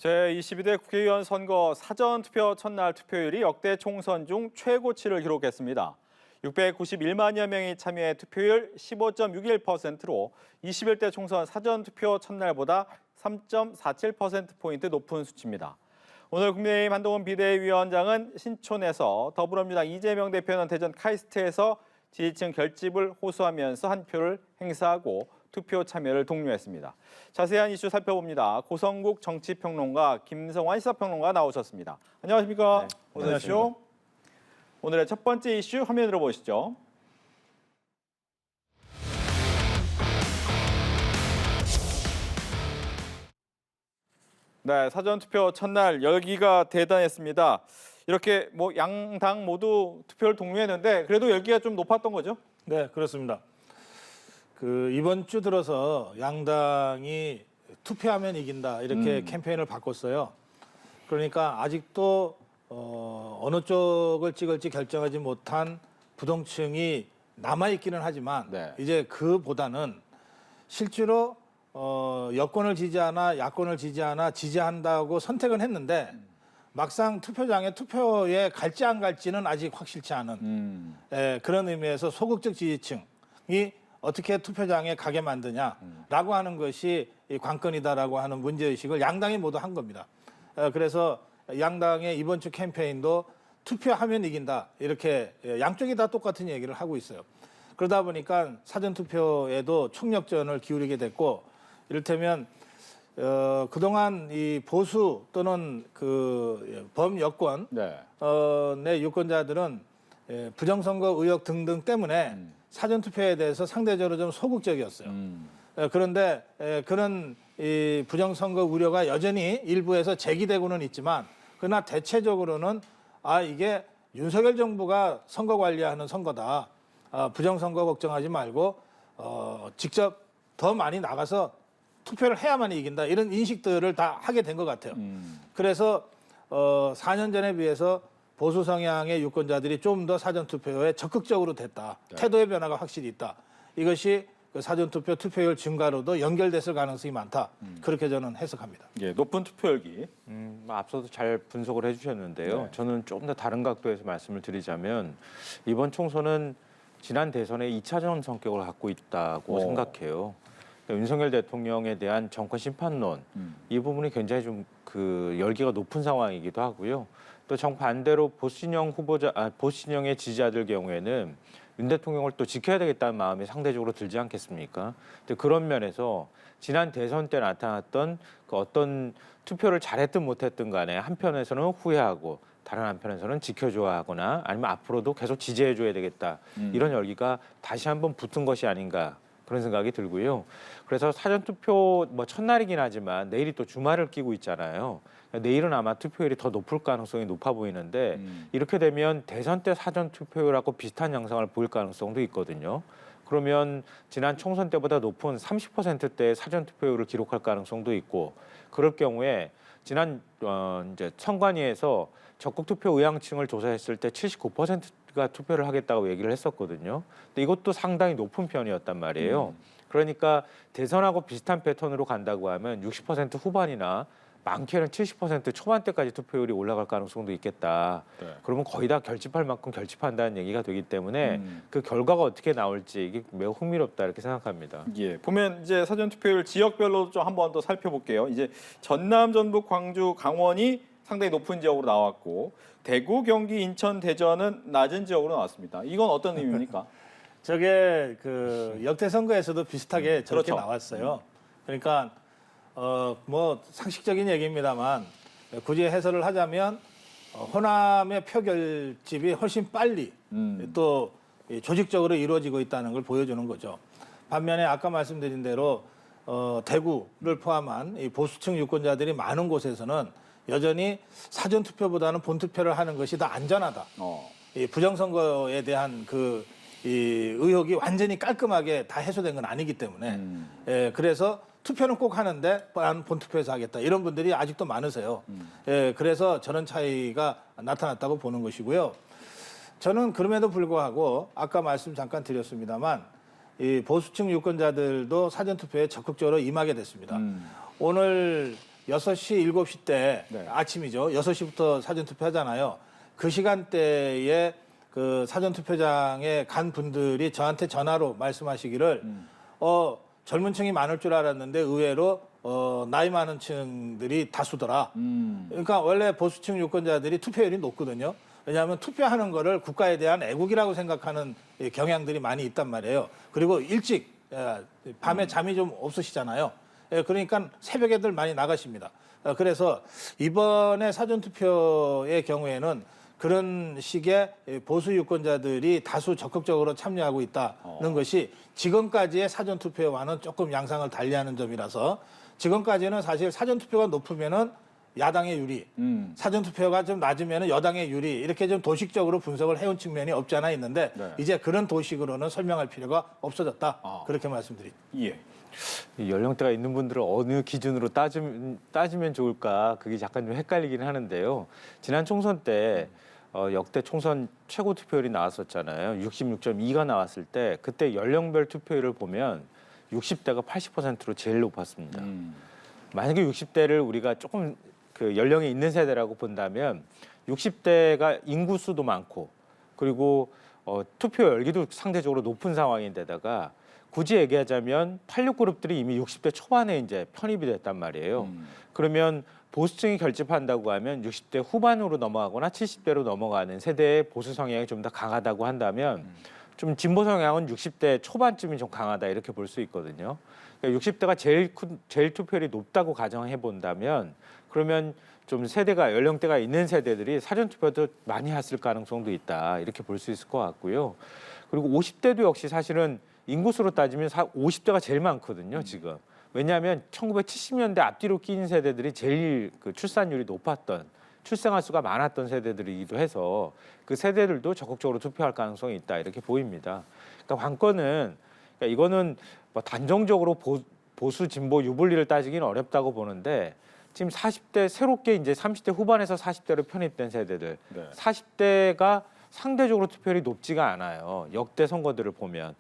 제22대 국회의원 선거 사전투표 첫날 투표율이 역대 총선 중 최고치를 기록했습니다. 691만여 명이 참여해 투표율 15.61%로 21대 총선 사전투표 첫날보다 3.47%포인트 높은 수치입니다. 오늘 국민의힘 한동훈 비대위원장은 신촌에서 더불어민주당 이재명 대표는 대전 카이스트에서 지지층 결집을 호소하면서 한 표를 행사하고 투표 참여를 독려했습니다. 자세한 이슈 살펴봅니다. 고성국 정치평론가 김성환 시사평론가 나오셨습니다. 안녕하십니까? 네, 안녕하십니까? 오늘의 첫 번째 이슈 화면으로 보시죠. 네, 사전투표 첫날 열기가 대단했습니다. 이렇게 양당 모두 투표를 독려했는데 그래도 열기가 좀 높았던 거죠? 네, 그렇습니다. 이번 주 들어서 양당이 투표하면 이긴다 이렇게 캠페인을 바꿨어요. 그러니까 아직도 어느 쪽을 찍을지 결정하지 못한 부동층이 남아있기는 하지만 네. 이제 그보다는 실제로 여권을 지지하나 야권을 지지하나 지지한다고 선택은 했는데 막상 투표에 갈지 안 갈지는 아직 확실치 않은 그런 의미에서 소극적 지지층이 어떻게 투표장에 가게 만드냐라고 하는 것이 이 관건이다라고 하는 문제의식을 양당이 모두 한 겁니다. 그래서 양당의 이번 주 캠페인도 투표하면 이긴다 이렇게 양쪽이 다 똑같은 얘기를 하고 있어요. 그러다 보니까 사전투표에도 총력전을 기울이게 됐고 이를테면 그동안 이 보수 또는 범여권 내 유권자들은 부정선거 의혹 등등 때문에 사전투표에 대해서 상대적으로 좀 소극적이었어요. 그런데 그런 이 부정선거 우려가 여전히 일부에서 제기되고는 있지만 그러나 대체적으로는 이게 윤석열 정부가 선거 관리하는 선거다. 부정선거 걱정하지 말고 직접 더 많이 나가서 투표를 해야만 이긴다. 이런 인식들을 다 하게 된 것 같아요. 그래서 4년 전에 비해서 보수 성향의 유권자들이 좀 더 사전투표에 적극적으로 됐다. 네. 태도의 변화가 확실히 있다. 이것이 그 사전투표 투표율 증가로도 연결됐을 가능성이 많다. 그렇게 저는 해석합니다. 예, 높은 투표열기. 앞서도 잘 분석을 해주셨는데요. 네. 저는 좀 더 다른 각도에서 말씀을 드리자면 이번 총선은 지난 대선의 2차전 성격을 갖고 있다고 생각해요. 그러니까 윤석열 대통령에 대한 정권 심판론 이 부분이 굉장히 좀 열기가 높은 상황이기도 하고요. 또 정반대로 보수진영의 지지자들 경우에는 윤 대통령을 또 지켜야 되겠다는 마음이 상대적으로 들지 않겠습니까? 그런 면에서 지난 대선 때 나타났던 어떤 투표를 잘했든 못했든 간에 한편에서는 후회하고 다른 한편에서는 지켜줘야 하거나 아니면 앞으로도 계속 지지해줘야 되겠다. 이런 열기가 다시 한번 붙은 것이 아닌가 그런 생각이 들고요. 그래서 사전투표 첫날이긴 하지만 내일이 또 주말을 끼고 있잖아요. 내일은 아마 투표율이 더 높을 가능성이 높아 보이는데 이렇게 되면 대선 때 사전투표율하고 비슷한 양상을 보일 가능성도 있거든요. 그러면 지난 총선 때보다 높은 30%대의 사전투표율을 기록할 가능성도 있고 그럴 경우에 지난 이제 선관위에서 적극투표 의향층을 조사했을 때 79%가 투표를 하겠다고 얘기를 했었거든요. 근데 이것도 상당히 높은 편이었단 말이에요. 그러니까 대선하고 비슷한 패턴으로 간다고 하면 60% 후반이나 많게는 70% 초반대까지 투표율이 올라갈 가능성도 있겠다. 네. 그러면 거의 다 결집할 만큼 결집한다는 얘기가 되기 때문에 그 결과가 어떻게 나올지 이게 매우 흥미롭다 이렇게 생각합니다. 예, 보면 이제 사전투표율 지역별로 좀 한번 더 살펴볼게요. 이제 전남, 전북, 광주, 강원이 상당히 높은 지역으로 나왔고 대구, 경기, 인천, 대전은 낮은 지역으로 나왔습니다. 이건 어떤 의미입니까? 저게 역대 선거에서도 비슷하게 저렇게 그렇죠. 나왔어요. 그러니까 상식적인 얘기입니다만 굳이 해설을 하자면 호남의 표결집이 훨씬 빨리 또 조직적으로 이루어지고 있다는 걸 보여주는 거죠. 반면에 아까 말씀드린 대로 대구를 포함한 이 보수층 유권자들이 많은 곳에서는 여전히 사전투표보다는 본투표를 하는 것이 더 안전하다. 이 부정선거에 대한 이 의혹이 완전히 깔끔하게 다 해소된 건 아니기 때문에 그래서 투표는 꼭 하는데 난 본투표에서 하겠다. 이런 분들이 아직도 많으세요. 그래서 저런 차이가 나타났다고 보는 것이고요. 저는 그럼에도 불구하고 아까 말씀 잠깐 드렸습니다만 이 보수층 유권자들도 사전투표에 적극적으로 임하게 됐습니다. 오늘 6시, 7시 때 네. 아침이죠. 6시부터 사전투표 하잖아요. 그 시간대에 그 사전투표장에 간 분들이 저한테 전화로 말씀하시기를 젊은 층이 많을 줄 알았는데 의외로 나이 많은 층들이 다수더라. 그러니까 원래 보수층 유권자들이 투표율이 높거든요. 왜냐하면 투표하는 거를 국가에 대한 애국이라고 생각하는 경향들이 많이 있단 말이에요. 그리고 일찍 밤에 잠이 좀 없으시잖아요. 그러니까 새벽에들 많이 나가십니다. 그래서 이번에 사전투표의 경우에는 그런 식의 보수 유권자들이 다수 적극적으로 참여하고 있다는 것이 지금까지의 사전투표와는 조금 양상을 달리하는 점이라서 지금까지는 사실 사전투표가 높으면은 야당의 유리, 사전투표가 좀 낮으면 여당의 유리 이렇게 좀 도식적으로 분석을 해온 측면이 없지 않아 있는데 네. 이제 그런 도식으로는 설명할 필요가 없어졌다. 그렇게 말씀드립니다. 예. 이 연령대가 있는 분들을 어느 기준으로 따지면 좋을까 그게 약간 좀 헷갈리긴 하는데요. 지난 총선 때 역대 총선 최고 투표율이 나왔었잖아요. 66.2가 나왔을 때 그때 연령별 투표율을 보면 60대가 80%로 제일 높았습니다. 만약에 60대를 우리가 조금 그 연령이 있는 세대라고 본다면 60대가 인구수도 많고 그리고 투표 열기도 상대적으로 높은 상황인데다가 굳이 얘기하자면 86 그룹들이 이미 60대 초반에 이제 편입이 됐단 말이에요. 그러면 보수층이 결집한다고 하면 60대 후반으로 넘어가거나 70대로 넘어가는 세대의 보수 성향이 좀 더 강하다고 한다면 좀 진보 성향은 60대 초반쯤이 좀 강하다 이렇게 볼 수 있거든요. 그러니까 60대가 제일 투표율이 높다고 가정해 본다면 그러면 좀 세대가 연령대가 있는 세대들이 사전 투표도 많이 했을 가능성도 있다 이렇게 볼 수 있을 것 같고요. 그리고 50대도 역시 사실은 인구수로 따지면 50대가 제일 많거든요 지금. 왜냐하면 1970년대 앞뒤로 끼인 세대들이 제일 그 출산율이 높았던 출생아 수가 많았던 세대들이기도 해서 그 세대들도 적극적으로 투표할 가능성이 있다 이렇게 보입니다. 그러니까 관건은 그러니까 이거는 뭐 단정적으로 보수 진보 유불리를 따지기는 어렵다고 보는데 지금 40대 새롭게 이제 30대 후반에서 40대로 편입된 세대들, 네. 40대가 상대적으로 투표율이 높지가 않아요. 역대 선거들을 보면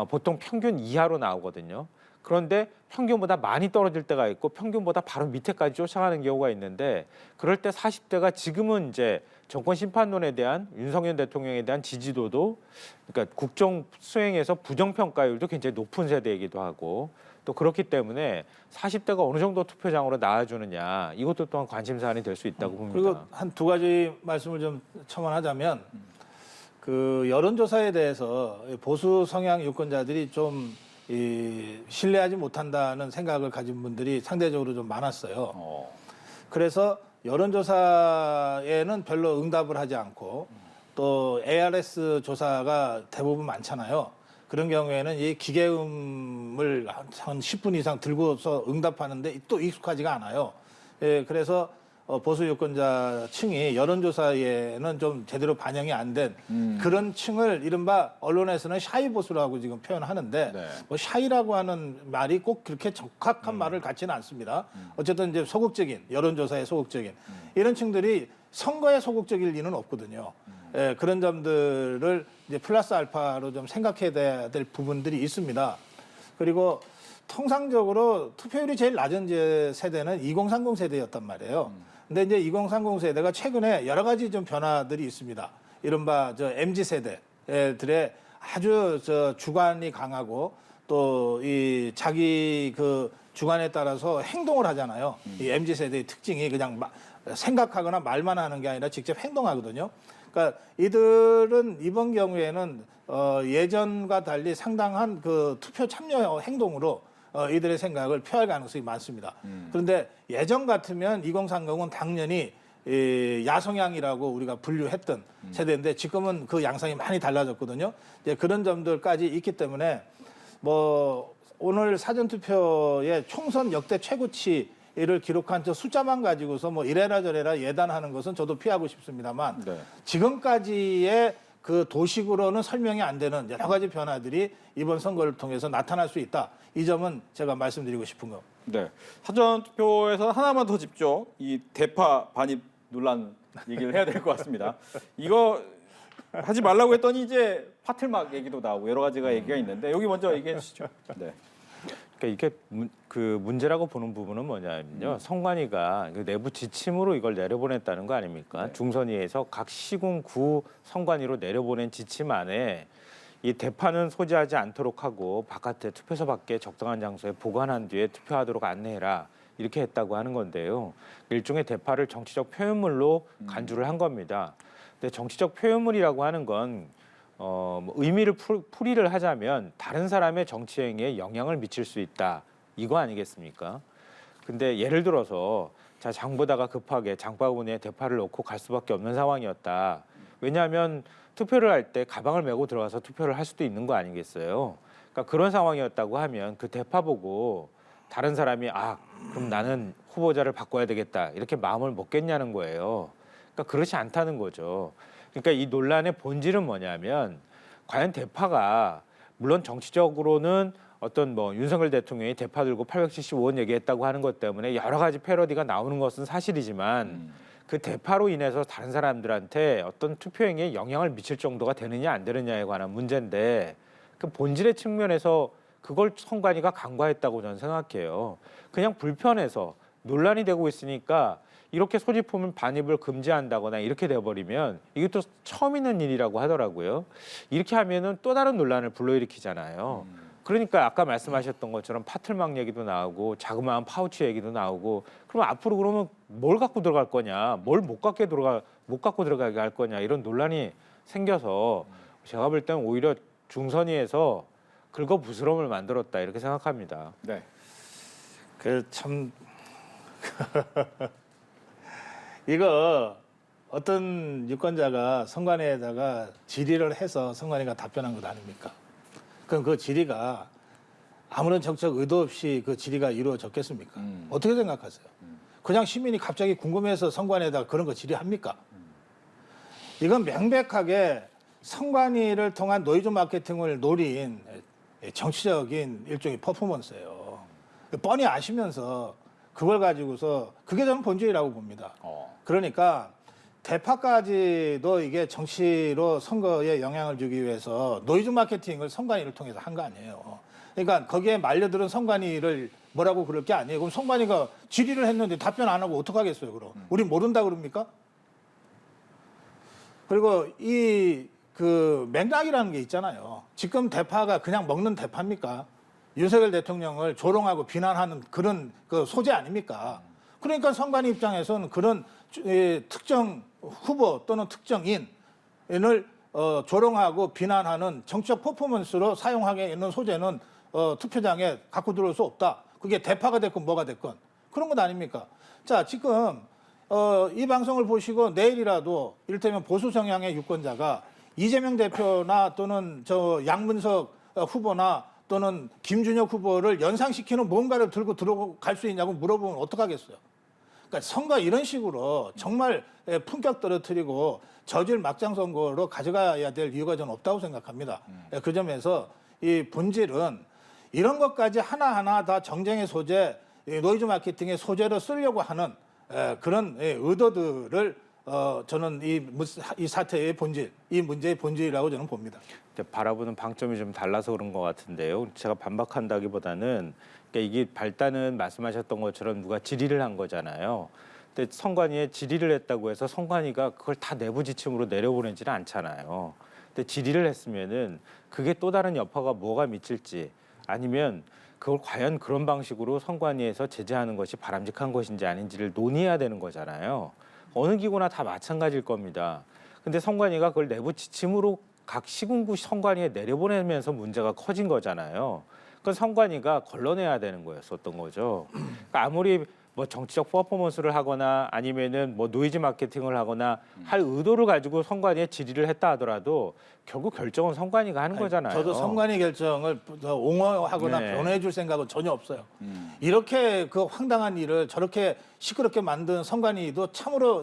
보통 평균 이하로 나오거든요. 그런데 평균보다 많이 떨어질 때가 있고 평균보다 바로 밑에까지 쫓아가는 경우가 있는데 그럴 때 40대가 지금은 이제 정권 심판론에 대한 윤석열 대통령에 대한 지지도도 그러니까 국정 수행에서 부정평가율도 굉장히 높은 세대이기도 하고 또 그렇기 때문에 40대가 어느 정도 투표장으로 나와주느냐 이것도 또한 관심사안이 될 수 있다고 봅니다. 그리고 한 두 가지 말씀을 좀 첨언하자면 그 여론조사에 대해서 보수 성향 유권자들이 좀 신뢰하지 못한다는 생각을 가진 분들이 상대적으로 좀 많았어요. 그래서 여론조사에는 별로 응답을 하지 않고 또 ARS 조사가 대부분 많잖아요. 그런 경우에는 이 기계음을 한 10분 이상 들고서 응답하는데 또 익숙하지가 않아요. 예, 그래서 보수 유권자 층이 여론조사에는 좀 제대로 반영이 안 된 그런 층을 이른바 언론에서는 샤이 보수라고 지금 표현하는데 네. 뭐 샤이라고 하는 말이 꼭 그렇게 적합한 말을 갖지는 않습니다. 어쨌든 이제 소극적인 여론조사에 소극적인 이런 층들이 선거에 소극적일 리는 없거든요. 예, 그런 점들을 이제 플러스 알파로 좀 생각해야 될 부분들이 있습니다. 그리고 통상적으로 투표율이 제일 낮은 세대는 2030 세대였단 말이에요. 근데 이제 2030 세대가 최근에 여러 가지 좀 변화들이 있습니다. 이른바 MZ 세대들의 아주 주관이 강하고 또 이 자기 그 주관에 따라서 행동을 하잖아요. 이 MZ 세대의 특징이 그냥 생각하거나 말만 하는 게 아니라 직접 행동하거든요. 그러니까 이들은 이번 경우에는 예전과 달리 상당한 그 투표 참여 행동으로 이들의 생각을 표할 가능성이 많습니다. 그런데 예전 같으면 2030은 당연히 야성향이라고 우리가 분류했던 세대인데 지금은 그 양상이 많이 달라졌거든요. 이제 그런 점들까지 있기 때문에 뭐 오늘 사전투표의 총선 역대 최고치를 기록한 저 숫자만 가지고서 뭐 이래라 저래라 예단하는 것은 저도 피하고 싶습니다만 네. 지금까지의 그 도식으로는 설명이 안 되는 여러 가지 변화들이 이번 선거를 통해서 나타날 수 있다. 이 점은 제가 말씀드리고 싶은 거. 네. 사전 투표에서 하나만 더 짚죠. 이 대파 반입 논란 얘기를 해야 될 것 같습니다. 이거 하지 말라고 했더니 이제 파틀막 얘기도 나오고 여러 가지가 얘기가 있는데 여기 먼저 얘기해 주시죠. 네. 그러니까 이게 그 문제라고 보는 부분은 뭐냐면요. 선관위가 그 내부 지침으로 이걸 내려보냈다는 거 아닙니까? 네. 중선위에서 각 시군 구 선관위로 내려보낸 지침 안에 이 대파는 소지하지 않도록 하고 바깥에 투표소 밖에 적당한 장소에 보관한 뒤에 투표하도록 안내해라. 이렇게 했다고 하는 건데요. 일종의 대파를 정치적 표현물로 간주를 한 겁니다. 근데 정치적 표현물이라고 하는 건 뭐 의미를 풀이를 하자면 다른 사람의 정치 행위에 영향을 미칠 수 있다. 이거 아니겠습니까? 근데 예를 들어서 자 장 보다가 급하게 장바구니에 대파를 넣고 갈 수밖에 없는 상황이었다. 왜냐하면 투표를 할 때 가방을 메고 들어가서 투표를 할 수도 있는 거 아니겠어요? 그러니까 그런 상황이었다고 하면 그 대파 보고 다른 사람이 그럼 나는 후보자를 바꿔야 되겠다 이렇게 마음을 먹겠냐는 거예요. 그러니까 그렇지 않다는 거죠. 그러니까 이 논란의 본질은 뭐냐면 과연 대파가 물론 정치적으로는 어떤 뭐 윤석열 대통령이 대파 들고 875원 얘기했다고 하는 것 때문에 여러 가지 패러디가 나오는 것은 사실이지만 그 대파로 인해서 다른 사람들한테 어떤 투표 행위에 영향을 미칠 정도가 되느냐 안 되느냐에 관한 문제인데 그 본질의 측면에서 그걸 선관위가 간과했다고 저는 생각해요. 그냥 불편해서 논란이 되고 있으니까 이렇게 소지품 반입을 금지한다거나 이렇게 돼버리면 이게 또 처음 있는 일이라고 하더라고요. 이렇게 하면은 또 다른 논란을 불러일으키잖아요. 그러니까 아까 말씀하셨던 것처럼 파틀막 얘기도 나오고 자그마한 파우치 얘기도 나오고 그럼 앞으로 그러면 뭘 갖고 들어갈 거냐, 뭘 못 갖고 들어가게 할 거냐 이런 논란이 생겨서 제가 볼 때는 오히려 중선위에서 긁어부스럼을 만들었다 이렇게 생각합니다. 네. 그 참 이거 어떤 유권자가 선관위에다가 질의를 해서 선관위가 답변한 것 아닙니까? 그럼 그 질의가 아무런 정책 의도 없이 그 질의가 이루어졌겠습니까? 어떻게 생각하세요? 그냥 시민이 갑자기 궁금해서 선관위에다가 그런 거 질의합니까? 이건 명백하게 선관위를 통한 노이즈 마케팅을 노린 정치적인 일종의 퍼포먼스예요. 뻔히 아시면서 그걸 가지고서 그게 저는 본질이라고 봅니다. 그러니까 대파까지도 이게 정치로 선거에 영향을 주기 위해서 노이즈 마케팅을 선관위를 통해서 한 거 아니에요. 그러니까 거기에 말려들은 선관위를 뭐라고 그럴 게 아니에요. 그럼 선관위가 질의를 했는데 답변 안 하고 어떡하겠어요, 그럼? 우리 모른다 그럽니까? 그리고 이 그 맥락이라는 게 있잖아요. 지금 대파가 그냥 먹는 대파입니까? 윤석열 대통령을 조롱하고 비난하는 그런 그 소재 아닙니까? 그러니까 선관위 입장에서는 그런 특정 후보 또는 특정인을 조롱하고 비난하는 정치적 퍼포먼스로 사용하게 있는 소재는 투표장에 갖고 들어올 수 없다. 그게 대파가 됐건 뭐가 됐건 그런 것 아닙니까? 자, 지금 이 방송을 보시고 내일이라도 이를테면 보수 성향의 유권자가 이재명 대표나 또는 저 양문석 후보나 또는 김준혁 후보를 연상시키는 뭔가를 들고 들어갈 수 있냐고 물어보면 어떡하겠어요? 그러니까 선거 이런 식으로 정말 품격 떨어뜨리고 저질 막장 선거로 가져가야 될 이유가 저는 없다고 생각합니다. 그 점에서 이 본질은 이런 것까지 하나하나 다 정쟁의 소재, 노이즈 마케팅의 소재로 쓰려고 하는 그런 의도들을 저는 이 사태의 본질, 이 문제의 본질이라고 저는 봅니다. 바라보는 방점이 좀 달라서 그런 것 같은데요. 제가 반박한다기보다는 그러니까 이게 발단은 말씀하셨던 것처럼 누가 질의를 한 거잖아요. 근데 선관위에 질의를 했다고 해서 선관위가 그걸 다 내부 지침으로 내려보내지는 않잖아요. 근데 질의를 했으면은 그게 또 다른 여파가 뭐가 미칠지 아니면 그걸 과연 그런 방식으로 선관위에서 제재하는 것이 바람직한 것인지 아닌지를 논의해야 되는 거잖아요. 어느 기구나 다 마찬가지일 겁니다. 근데 선관위가 그걸 내부 지침으로 각 시군구 선관위에 내려보내면서 문제가 커진 거잖아요. 그건 선관위가 걸러내야 되는 거였었던 거죠. 그러니까 아무리 뭐 정치적 퍼포먼스를 하거나 아니면은 뭐 노이즈 마케팅을 하거나 할 의도를 가지고 선관위에 질의를 했다 하더라도 결국 결정은 선관위가 하는 거잖아요. 저도 선관위 결정을 옹호하거나 네. 변호해 줄 생각은 전혀 없어요. 이렇게 그 황당한 일을 저렇게 시끄럽게 만든 선관위도 참으로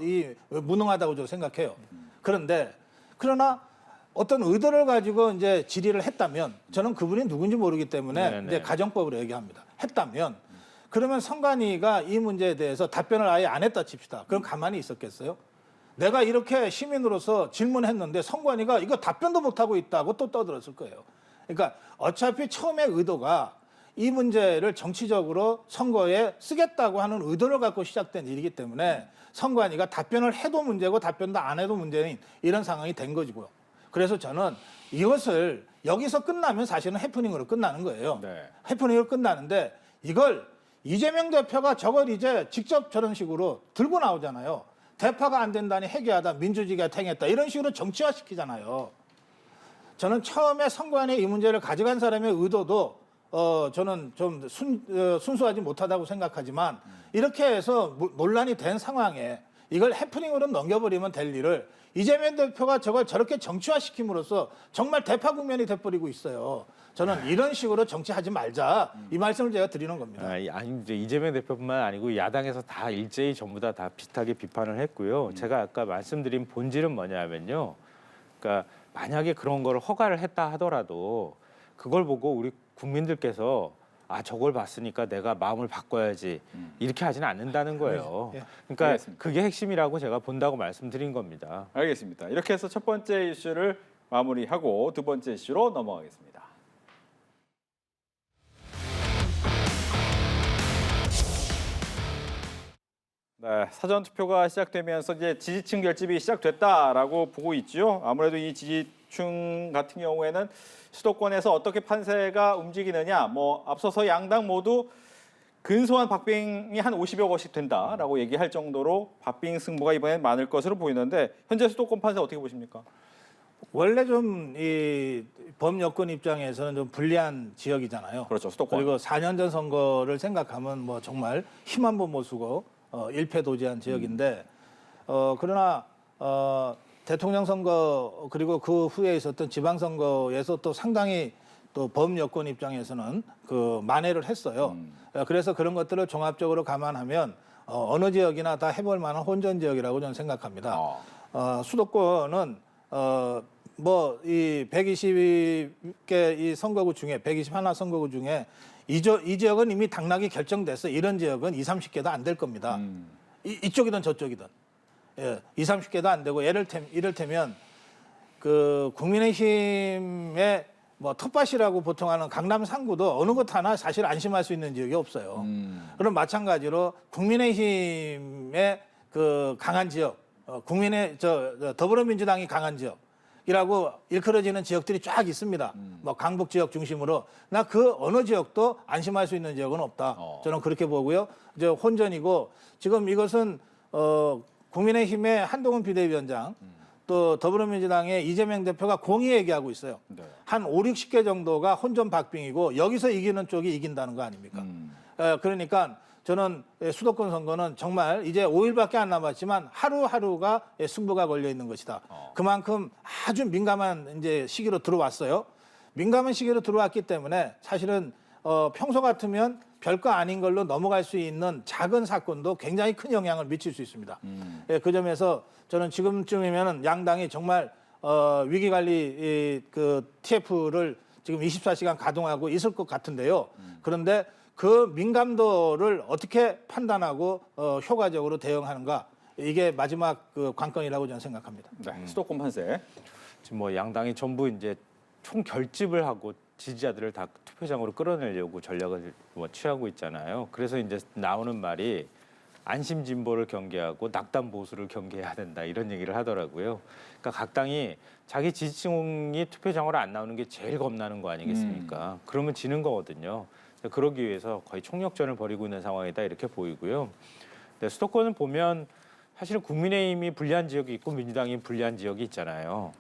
무능하다고 저는 생각해요. 그러나 어떤 의도를 가지고 이제 질의를 했다면 저는 그분이 누군지 모르기 때문에 네네. 이제 가정법으로 얘기합니다. 했다면 그러면 선관위가 이 문제에 대해서 답변을 아예 안 했다 칩시다. 그럼 가만히 있었겠어요? 내가 이렇게 시민으로서 질문했는데 선관위가 이거 답변도 못하고 있다고 또 떠들었을 거예요. 그러니까 어차피 처음에 의도가 이 문제를 정치적으로 선거에 쓰겠다고 하는 의도를 갖고 시작된 일이기 때문에 선관위가 답변을 해도 문제고 답변도 안 해도 문제인 이런 상황이 된 거지고요. 그래서 저는 이것을 여기서 끝나면 사실은 해프닝으로 끝나는 거예요. 네. 해프닝으로 끝나는데 이걸 이재명 대표가 저걸 이제 직접 저런 식으로 들고 나오잖아요. 대파가 안 된다니 해괴하다, 민주주의가 탱했다 이런 식으로 정치화시키잖아요. 저는 처음에 선관위에 이 문제를 가져간 사람의 의도도 저는 좀 순수하지 못하다고 생각하지만 이렇게 해서 논란이 된 상황에 이걸 해프닝으로 넘겨버리면 될 일을 이재명 대표가 저걸 저렇게 정치화시킴으로써 정말 대파 국면이 돼버리고 있어요. 저는 이런 식으로 정치하지 말자 이 말씀을 제가 드리는 겁니다. 아니 이제 이재명 대표뿐만 아니고 야당에서 다 일제히 전부 다 비슷하게 비판을 했고요. 제가 아까 말씀드린 본질은 뭐냐면요. 그러니까 만약에 그런 거를 허가를 했다 하더라도 그걸 보고 우리 국민들께서 아 저걸 봤으니까 내가 마음을 바꿔야지 이렇게 하지는 않는다는 거예요. 예. 그러니까 알겠습니다. 그게 핵심이라고 제가 본다고 말씀드린 겁니다. 알겠습니다. 이렇게 해서 첫 번째 이슈를 마무리하고 두 번째 이슈로 넘어가겠습니다. 네, 사전 투표가 시작되면서 이제 지지층 결집이 시작됐다라고 보고 있죠. 아무래도 이 지지층 같은 경우에는 수도권에서 어떻게 판세가 움직이느냐, 뭐 앞서서 양당 모두 근소한 박빙이 한 50여 곳씩 된다라고 얘기할 정도로 박빙 승부가 이번엔 많을 것으로 보이는데 현재 수도권 판세 어떻게 보십니까? 원래 좀 이 범여권 입장에서는 좀 불리한 지역이잖아요. 그렇죠, 수도권. 그리고 4년 전 선거를 생각하면 뭐 정말 힘 한 번 못 쓰고 일패도지한 지역인데 그러나 대통령 선거 그리고 그 후에 있었던 지방 선거에서 또 상당히 또 범여권 입장에서는 그 만회를 했어요. 그래서 그런 것들을 종합적으로 감안하면 어느 지역이나 다 해볼 만한 혼전 지역이라고 저는 생각합니다. 수도권은 뭐 이 120개 이 선거구 중에 121 선거구 중에 이 지역은 이미 당락이 결정됐어. 이런 지역은 20-30개도 안 될 겁니다. 이쪽이든 저쪽이든. 예, 20-30개도 안 되고 이를테면 그 국민의힘의 뭐 텃밭이라고 보통 하는 강남 상구도 어느 것 하나 사실 안심할 수 있는 지역이 없어요. 그럼 마찬가지로 국민의힘의 그 강한 지역, 더불어민주당이 강한 지역이라고 일컬어지는 지역들이 쫙 있습니다. 뭐 강북 지역 중심으로 나 그 어느 지역도 안심할 수 있는 지역은 없다. 저는 그렇게 보고요. 이제 혼전이고 지금 이것은 국민의힘의 한동훈 비대위원장 또 더불어민주당의 이재명 대표가 공히 얘기하고 있어요. 네. 한 5-60개 정도가 혼전 박빙이고 여기서 이기는 쪽이 이긴다는 거 아닙니까? 그러니까 저는 수도권 선거는 정말 이제 5일밖에 안 남았지만 하루하루가 승부가 걸려 있는 것이다. 그만큼 아주 민감한 이제 시기로 들어왔어요. 민감한 시기로 들어왔기 때문에 사실은 평소 같으면 별거 아닌 걸로 넘어갈 수 있는 작은 사건도 굉장히 큰 영향을 미칠 수 있습니다. 그 점에서 저는 지금쯤이면 양당이 정말 위기관리 그 TF를 지금 24시간 가동하고 있을 것 같은데요. 그런데 그 민감도를 어떻게 판단하고 효과적으로 대응하는가 이게 마지막 그 관건이라고 저는 생각합니다. 네, 수도권 판세. 지금 뭐 양당이 전부 이제 총 결집을 하고 지지자들을 다 투표장으로 끌어내려고 전략을 뭐 취하고 있잖아요. 그래서 이제 나오는 말이 안심 진보를 경계하고 낙담 보수를 경계해야 된다 이런 얘기를 하더라고요. 그러니까 각 당이 자기 지지층이 투표장으로 안 나오는 게 제일 겁나는 거 아니겠습니까? 그러면 지는 거거든요. 그러기 위해서 거의 총력전을 벌이고 있는 상황이다 이렇게 보이고요. 근데 수도권을 보면 사실은 국민의힘이 불리한 지역이 있고 민주당이 불리한 지역이 있잖아요.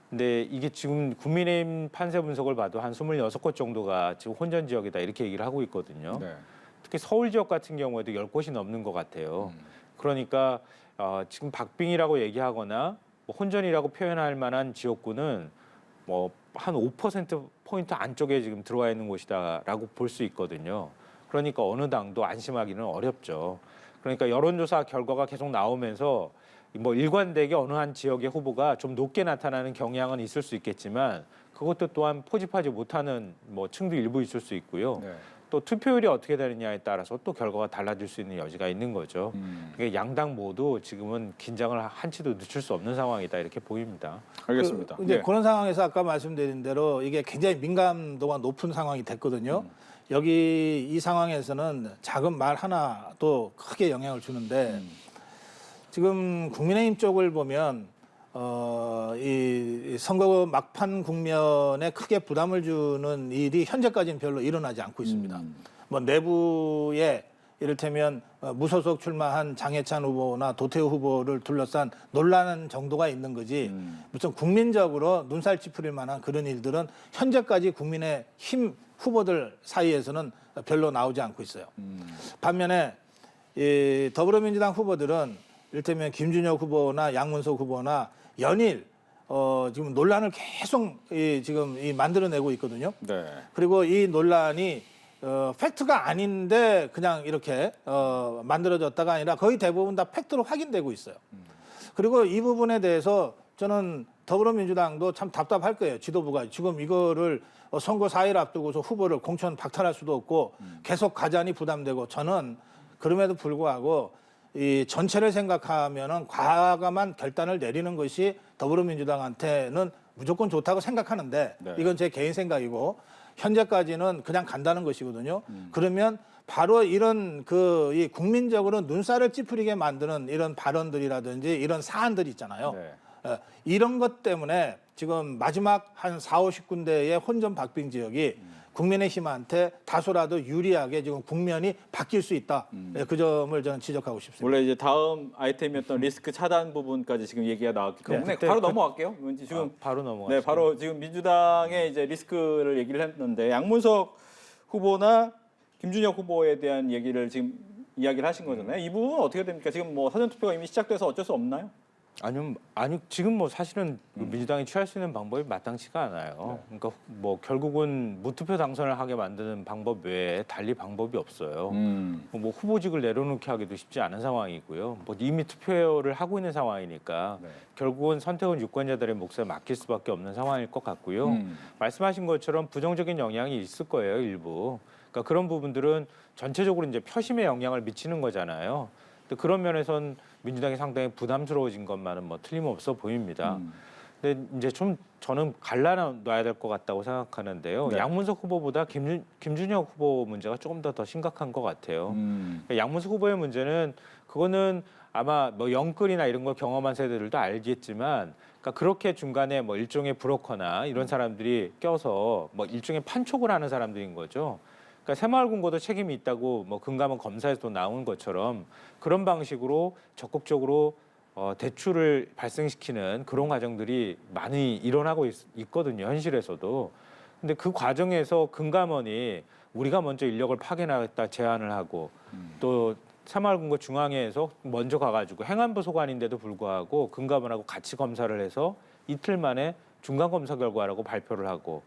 근데 이게 지금 국민의힘 판세 분석을 봐도 한 26곳 정도가 지금 혼전 지역이다 이렇게 얘기를 하고 있거든요. 네. 특히 서울 지역 같은 경우에도 10곳이 넘는 것 같아요. 그러니까 지금 박빙이라고 얘기하거나 뭐 혼전이라고 표현할 만한 지역구는 뭐 한 5%포인트 안쪽에 지금 들어와 있는 곳이다라고 볼 수 있거든요. 그러니까 어느 당도 안심하기는 어렵죠. 그러니까 여론조사 결과가 계속 나오면서 뭐 일관되게 어느 한 지역의 후보가 좀 높게 나타나는 경향은 있을 수 있겠지만 그것도 또한 포집하지 못하는 뭐 층도 일부 있을 수 있고요. 네. 또 투표율이 어떻게 되느냐에 따라서 또 결과가 달라질 수 있는 여지가 있는 거죠. 그러니까 양당 모두 지금은 긴장을 한치도 늦출 수 없는 상황이다 이렇게 보입니다. 알겠습니다. 이제 네. 그런 상황에서 아까 말씀드린 대로 이게 굉장히 민감도가 높은 상황이 됐거든요. 여기 이 상황에서는 작은 말 하나도 크게 영향을 주는데 지금 국민의힘 쪽을 보면 이 선거 막판 국면에 크게 부담을 주는 일이 현재까지는 별로 일어나지 않고 있습니다. 뭐 내부에 이를테면 무소속 출마한 장해찬 후보나 도태우 후보를 둘러싼 논란 정도가 있는 거지 무슨 국민적으로 눈살 찌푸릴 만한 그런 일들은 현재까지 국민의힘 후보들 사이에서는 별로 나오지 않고 있어요. 반면에 이 더불어민주당 후보들은 이를테면 김준혁 후보나 양문석 후보나 연일 지금 논란을 계속 지금 만들어내고 있거든요. 네. 그리고 이 논란이 팩트가 아닌데 그냥 이렇게 만들어졌다가 아니라 거의 대부분 다 팩트로 확인되고 있어요. 그리고 이 부분에 대해서 저는 더불어민주당도 참 답답할 거예요. 지도부가 지금 이거를 선거 4일 앞두고서 후보를 공천 박탈할 수도 없고 계속 가자니 부담되고 저는 그럼에도 불구하고 이 전체를 생각하면은 과감한 결단을 내리는 것이 더불어민주당한테는 무조건 좋다고 생각하는데 네. 이건 제 개인 생각이고 현재까지는 그냥 간다는 것이거든요. 그러면 바로 이런 이 국민적으로 눈살을 찌푸리게 만드는 이런 발언들이라든지 이런 사안들 있잖아요. 네. 이런 것 때문에 지금 마지막 한 4, 50군데의 혼전 박빙 지역이 국민의힘한테 다소라도 유리하게 지금 국면이 바뀔 수 있다. 그 점을 저는 지적하고 싶습니다. 원래 이제 다음 아이템이었던 리스크 차단 부분까지 지금 얘기가 나왔기 때문에 바로 넘어갈게요. 지금 바로 넘어가죠. 네, 바로 지금 민주당의 이제 리스크를 얘기를 했는데 양문석 후보나 김준혁 후보에 대한 얘기를 지금 이야기를 하신 거잖아요. 이 부분은 어떻게 됩니까? 지금 뭐 사전 투표가 이미 시작돼서 어쩔 수 없나요? 아니 지금 뭐 사실은 민주당이 취할 수 있는 방법이 마땅치가 않아요. 그러니까 뭐 결국은 무투표 당선을 하게 만드는 방법 외에 달리 방법이 없어요. 뭐 후보직을 내려놓게 하기도 쉽지 않은 상황이고요. 뭐 이미 투표를 하고 있는 상황이니까 네. 결국은 선택은 유권자들의 몫에 맡길 수밖에 없는 상황일 것 같고요. 말씀하신 것처럼 부정적인 영향이 있을 거예요, 일부. 그러니까 그런 부분들은 전체적으로 이제 표심에 영향을 미치는 거잖아요. 근데 그런 면에선 민주당이 상당히 부담스러워진 것만은 뭐 틀림없어 보입니다. 근데 이제 좀 저는 갈라놔야 될 것 같다고 생각하는데요. 네. 양문석 후보보다 김준혁 후보 문제가 조금 더 심각한 것 같아요. 그러니까 양문석 후보의 문제는 그거는 아마 뭐 영끌이나 이런 걸 경험한 세대들도 알겠지만, 그러니까 그렇게 중간에 뭐 일종의 브로커나 이런 사람들이 껴서 뭐 일종의 판촉을 하는 사람들인 거죠. 그러니까 새마을금고도 책임이 있다고 뭐 금감원 검사에서도 나온 것처럼 그런 방식으로 적극적으로 대출을 발생시키는 그런 과정들이 많이 일어나고 있거든요, 현실에서도. 근데 그 과정에서 금감원이 우리가 먼저 인력을 파견하겠다 제안을 하고 또 새마을금고 중앙회에서 먼저 가가지고 행안부 소관인데도 불구하고 금감원하고 같이 검사를 해서 이틀 만에 중간 검사 결과라고 발표를 하고,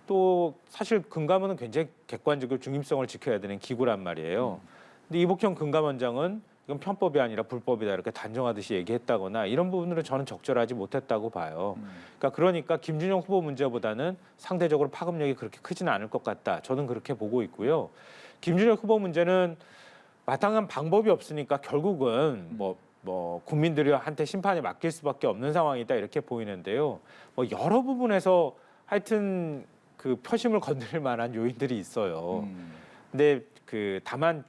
또 사실 금감원은 굉장히 객관적으로 중립성을 지켜야 되는 기구란 말이에요. 근데 이복형 금감원장은 이건 편법이 아니라 불법이다 이렇게 단정하듯이 얘기했다거나 이런 부분들은 저는 적절하지 못했다고 봐요. 그러니까 김준영 후보 문제보다는 상대적으로 파급력이 그렇게 크지는 않을 것 같다. 저는 그렇게 보고 있고요. 김준영 후보 문제는 마땅한 방법이 없으니까 결국은 뭐 국민들한테 심판에 맡길 수밖에 없는 상황이다 이렇게 보이는데요. 뭐 여러 부분에서 하여튼 그 표심을 건드릴 만한 요인들이 있어요. 근데 다만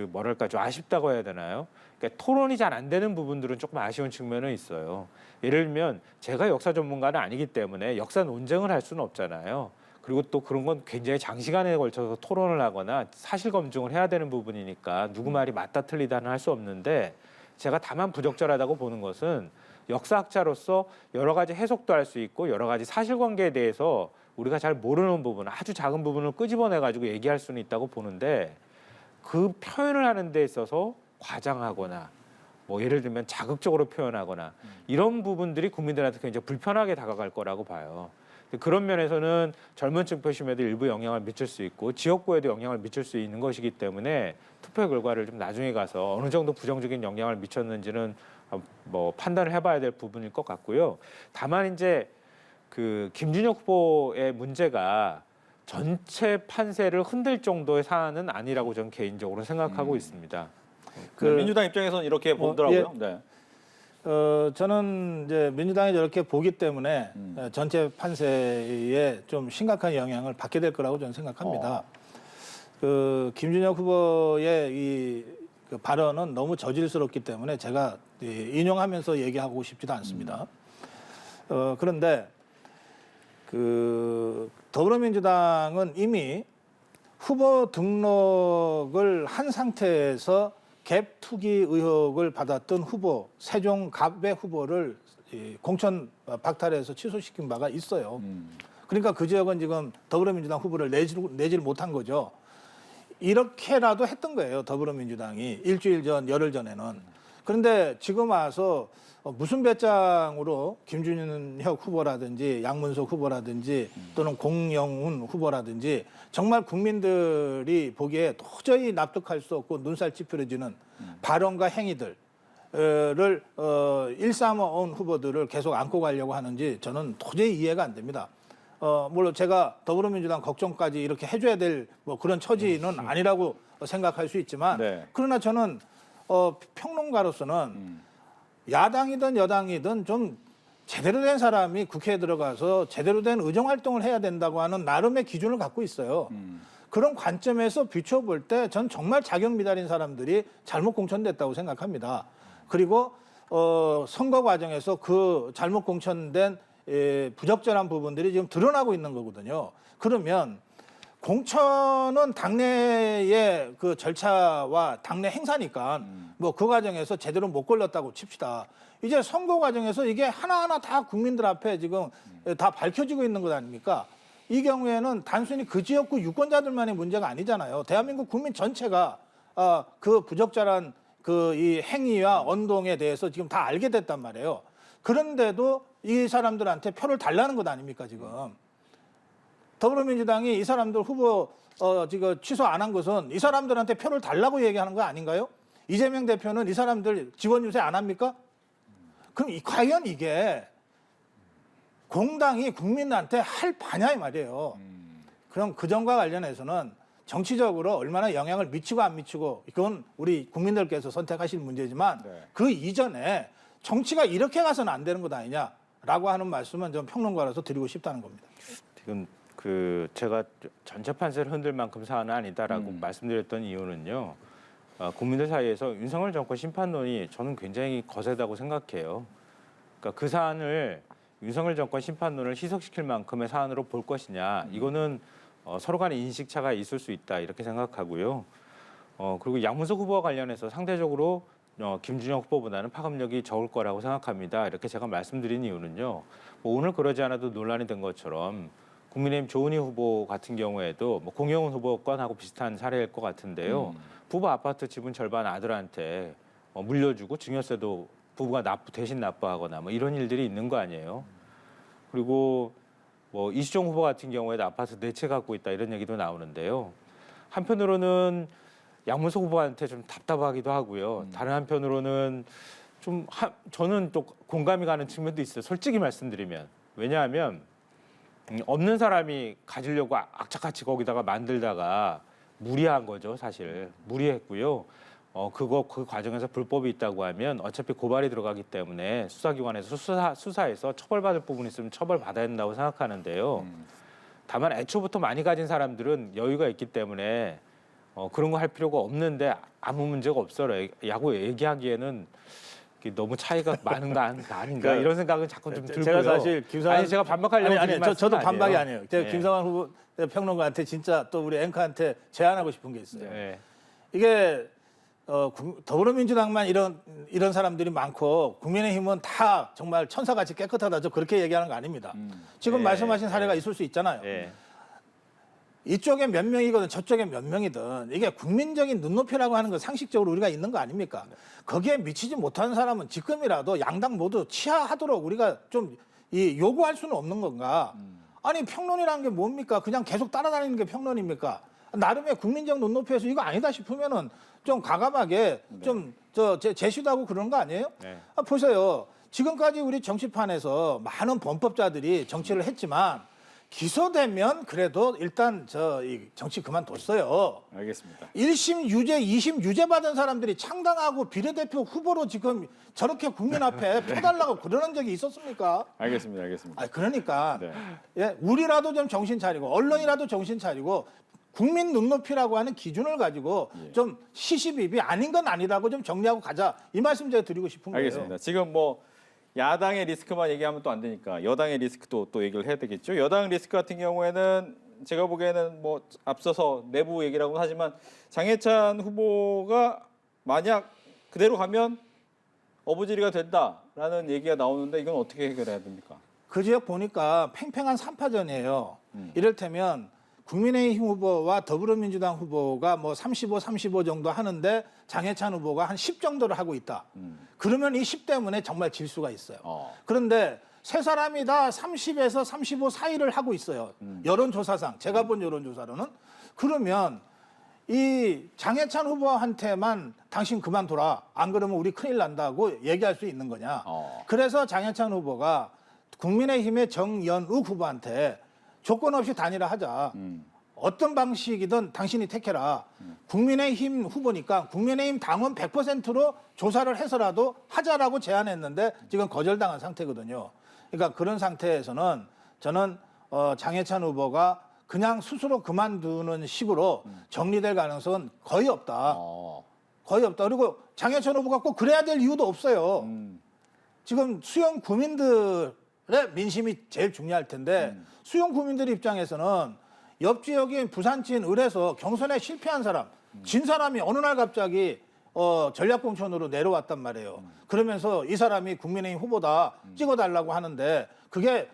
뭐랄까 좀 아쉽다고 해야 되나요? 그러니까 토론이 잘 안 되는 부분들은 조금 아쉬운 측면은 있어요. 예를 들면 제가 역사 전문가는 아니기 때문에 역사 논쟁을 할 수는 없잖아요. 그리고 또 그런 건 굉장히 장시간에 걸쳐서 토론을 하거나 사실 검증을 해야 되는 부분이니까 누구 말이 맞다 틀리다는 할 수 없는데, 제가 다만 부적절하다고 보는 것은 역사학자로서 여러 가지 해석도 할 수 있고 여러 가지 사실관계에 대해서 우리가 잘 모르는 부분, 아주 작은 부분을 끄집어내가지고 얘기할 수는 있다고 보는데, 그 표현을 하는 데 있어서 과장하거나 뭐 예를 들면 자극적으로 표현하거나 이런 부분들이 국민들한테 굉장히 불편하게 다가갈 거라고 봐요. 그런 면에서는 젊은층 표심에도 일부 영향을 미칠 수 있고 지역구에도 영향을 미칠 수 있는 것이기 때문에 투표 결과를 좀 나중에 가서 어느 정도 부정적인 영향을 미쳤는지는 뭐 판단을 해봐야 될 부분일 것 같고요. 다만 이제 김준혁 후보의 문제가 전체 판세를 흔들 정도의 사안은 아니라고 저는 개인적으로 생각하고 있습니다. 민주당 입장에서는 이렇게 보더라고요. 네. 저는 이제 민주당이 저렇게 보기 때문에 전체 판세에 좀 심각한 영향을 받게 될 거라고 저는 생각합니다. 그 김준혁 후보의 그 발언은 너무 저질스럽기 때문에 제가 인용하면서 얘기하고 싶지도 않습니다. 그런데 그 더불어민주당은 이미 후보 등록을 한 상태에서 갭 투기 의혹을 받았던 후보 세종갑의 후보를 공천 박탈해서 취소시킨 바가 있어요. 그러니까 그 지역은 지금 더불어민주당 후보를 내지를 못한 거죠. 이렇게라도 했던 거예요. 더불어민주당이 일주일 전, 열흘 전에는. 그런데 지금 와서 무슨 배짱으로 김준혁 후보라든지 양문석 후보라든지 또는 공영훈 후보라든지 정말 국민들이 보기에 도저히 납득할 수 없고 눈살 찌푸려지는 발언과 행위들을 일삼아온 후보들을 계속 안고 가려고 하는지 저는 도저히 이해가 안 됩니다. 물론 제가 더불어민주당 걱정까지 이렇게 해줘야 될 뭐 그런 처지는 아니라고 생각할 수 있지만 네. 그러나 저는 평론가로서는 야당이든 여당이든 좀 제대로 된 사람이 국회에 들어가서 제대로 된 의정활동을 해야 된다고 하는 나름의 기준을 갖고 있어요. 그런 관점에서 비춰볼 때 전 정말 자격 미달인 사람들이 잘못 공천됐다고 생각합니다. 그리고 선거 과정에서 그 잘못 공천된 부적절한 부분들이 지금 드러나고 있는 거거든요. 그러면 공천은 당내의 그 절차와 당내 행사니까 뭐 그 과정에서 제대로 못 걸렸다고 칩시다. 이제 선거 과정에서 이게 하나하나 다 국민들 앞에 지금 다 밝혀지고 있는 것 아닙니까? 이 경우에는 단순히 그 지역구 유권자들만의 문제가 아니잖아요. 대한민국 국민 전체가 그 부적절한 그 이 행위와 언동에 대해서 지금 다 알게 됐단 말이에요. 그런데도 이 사람들한테 표를 달라는 것 아닙니까 지금? 더불어민주당이 이 사람들 후보 지금 취소 안 한 것은 이 사람들한테 표를 달라고 얘기하는 거 아닌가요? 이재명 대표는 이 사람들 지원 유세 안 합니까? 그럼 과연 이게 공당이 국민한테 할 바냐 이 말이에요. 그럼 그 점과 관련해서는 정치적으로 얼마나 영향을 미치고 안 미치고 이건 우리 국민들께서 선택하실 문제지만 네. 그 이전에 정치가 이렇게 가서는 안 되는 것 아니냐라고 하는 말씀은 좀 평론가로서 드리고 싶다는 겁니다. 지금 그 제가 전체 판세를 흔들 만큼 사안은 아니다라고 말씀드렸던 이유는요. 국민들 사이에서 윤석열 정권 심판론이 저는 굉장히 거세다고 생각해요. 그러니까 그 사안을 윤석열 정권 심판론을 희석시킬 만큼의 사안으로 볼 것이냐. 이거는 서로 간의 인식 차가 있을 수 있다 이렇게 생각하고요. 그리고 양문석 후보와 관련해서 상대적으로 김준혁 후보보다는 파급력이 적을 거라고 생각합니다. 이렇게 제가 말씀드린 이유는요. 뭐 오늘 그러지 않아도 논란이 된 것처럼 국민의힘 조은희 후보 같은 경우에도 뭐 공영훈 후보 건하고 비슷한 사례일 것 같은데요. 부부 아파트 지분 절반 아들한테 물려주고 증여세도 부부가 대신 납부하거나 뭐 이런 일들이 있는 거 아니에요. 그리고 뭐 이수정 후보 같은 경우에도 아파트 4채 갖고 있다 이런 얘기도 나오는데요. 한편으로는 양문석 후보한테 좀 답답하기도 하고요. 다른 한편으로는 저는 또 공감이 가는 측면도 있어요. 솔직히 말씀드리면. 왜냐하면 없는 사람이 가지려고 악착같이 거기다가 만들다가 무리한 거죠, 사실. 무리했고요. 그 과정에서 불법이 있다고 하면 어차피 고발이 들어가기 때문에 수사기관에서 수사해서 처벌받을 부분이 있으면 처벌받아야 된다고 생각하는데요. 다만 애초부터 많이 가진 사람들은 여유가 있기 때문에 그런 거 할 필요가 없는데 아무 문제가 없어요. 라고 얘기하기에는 너무 차이가 많은 거 아닌가 이런 생각은 자꾸 좀 들고요. 제가 사실 김성환 제가 반박하려고 아니 저도 반박이 아니에요. 아니에요. 제가 네. 김성환 후보 평론가한테 진짜 또 우리 앵커한테 제안하고 싶은 게 있어요. 네. 이게 더불어민주당만 이런 사람들이 많고 국민의힘은 다 정말 천사같이 깨끗하다. 저 그렇게 얘기하는 거 아닙니다. 지금 네. 말씀하신 사례가 있을 수 있잖아요. 네. 이쪽에 몇 명이거든 저쪽에 몇 명이든 이게 국민적인 눈높이라고 하는 건 상식적으로 우리가 있는 거 아닙니까? 거기에 미치지 못하는 사람은 지금이라도 양당 모두 치하하도록 우리가 좀 요구할 수는 없는 건가? 아니 평론이라는 게 뭡니까? 그냥 계속 따라다니는 게 평론입니까? 나름의 국민적 눈높이에서 이거 아니다 싶으면은 좀 과감하게 좀 제시도 하고 그런 거 아니에요? 네. 보세요. 지금까지 우리 정치판에서 많은 범법자들이 정치를 했지만 기소되면 그래도 일단 이 정치 그만뒀어요. 알겠습니다. 1심 유죄, 2심 유죄 받은 사람들이 창당하고 비례대표 후보로 지금 저렇게 국민 앞에 펴달라고 그러는 적이 있었습니까? 알겠습니다. 그러니까 네. 예, 우리라도 좀 정신 차리고 언론이라도 정신 차리고 국민 눈높이라고 하는 기준을 가지고 좀 시시비비 아닌 건 아니라고 좀 정리하고 가자. 이 말씀 제가 드리고 싶은 거예요. 알겠습니다. 지금 뭐 야당의 리스크만 얘기하면 또 안 되니까 여당의 리스크도 또 얘기를 해야 되겠죠. 여당 리스크 같은 경우에는 제가 보기에는 뭐 앞서서 내부 얘기라고는 하지만 장해찬 후보가 만약 그대로 가면 어부지리가 된다라는 얘기가 나오는데 이건 어떻게 해결해야 됩니까? 그 지역 보니까 팽팽한 3파전이에요. 이를테면 국민의힘 후보와 더불어민주당 후보가 뭐 35, 35 정도 하는데 장해찬 후보가 한 10 정도를 하고 있다. 그러면 이 10 때문에 정말 질 수가 있어요. 그런데 세 사람이 다 30에서 35 사이를 하고 있어요. 여론조사상 제가 본 여론조사로는. 그러면 이 장해찬 후보한테만 당신 그만둬라. 안 그러면 우리 큰일 난다고 얘기할 수 있는 거냐. 그래서 장해찬 후보가 국민의힘의 정연욱 후보한테 조건 없이 단일화하자. 어떤 방식이든 당신이 택해라. 국민의힘 후보니까 국민의힘 당원 100%로 조사를 해서라도 하자라고 제안했는데 지금 거절당한 상태거든요. 그러니까 그런 상태에서는 저는 장해찬 후보가 그냥 스스로 그만두는 식으로 정리될 가능성은 거의 없다. 거의 없다. 그리고 장해찬 후보가 꼭 그래야 될 이유도 없어요. 지금 수영 구민들의 민심이 제일 중요할 텐데 수영 구민들 입장에서는 옆 지역인 부산진 을에서 경선에 실패한 사람, 진 사람이 어느 날 갑자기 전략공천으로 내려왔단 말이에요. 그러면서 이 사람이 국민의힘 후보다 찍어달라고 하는데 그게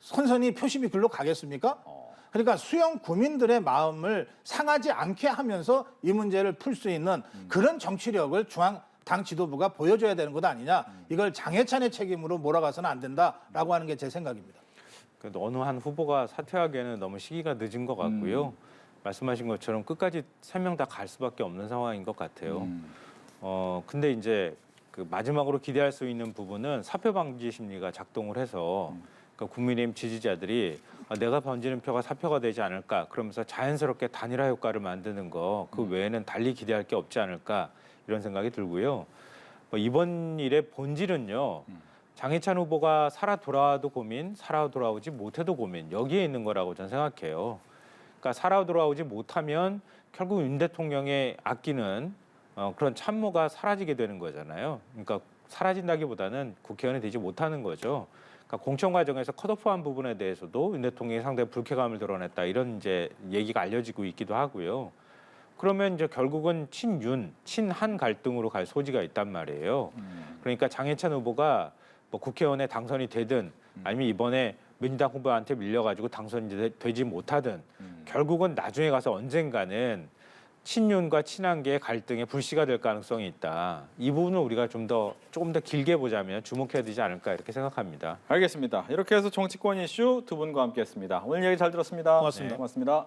선선히 표심이 글로 가겠습니까? 그러니까 수영 구민들의 마음을 상하지 않게 하면서 이 문제를 풀 수 있는 그런 정치력을 당 지도부가 보여줘야 되는 것 아니냐. 이걸 장해찬의 책임으로 몰아가서는 안 된다라고 하는 게 제 생각입니다. 그래도 어느 한 후보가 사퇴하기에는 너무 시기가 늦은 것 같고요. 말씀하신 것처럼 끝까지 3명 다 갈 수밖에 없는 상황인 것 같아요. 근데 이제 그 마지막으로 기대할 수 있는 부분은 사표 방지 심리가 작동을 해서 그러니까 국민의힘 지지자들이 내가 던지는 표가 사표가 되지 않을까 그러면서 자연스럽게 단일화 효과를 만드는 거 그 외에는 달리 기대할 게 없지 않을까 이런 생각이 들고요. 이번 일의 본질은요. 장해찬 후보가 살아 돌아와도 고민, 살아 돌아오지 못해도 고민 여기에 있는 거라고 저는 생각해요. 그러니까 살아 돌아오지 못하면 결국 윤 대통령의 아끼는 그런 참모가 사라지게 되는 거잖아요. 그러니까 사라진다기보다는 국회의원이 되지 못하는 거죠. 그러니까 공천 과정에서 컷오프한 부분에 대해서도 윤 대통령이 상당히 불쾌감을 드러냈다 이런 이제 얘기가 알려지고 있기도 하고요. 그러면 이제 결국은 친윤, 친한 갈등으로 갈 소지가 있단 말이에요. 그러니까 장해찬 후보가 뭐 국회의원에 당선이 되든 아니면 이번에 민주당 후보한테 밀려가지고 당선이 되지 못하든 결국은 나중에 가서 언젠가는 친윤과 친한계의 갈등의 불씨가 될 가능성이 있다. 이 부분을 우리가 조금 더 길게 보자면 주목해야 되지 않을까 이렇게 생각합니다. 알겠습니다. 이렇게 해서 정치권 이슈 두 분과 함께했습니다. 오늘 얘기 잘 들었습니다. 고맙습니다. 네, 고맙습니다.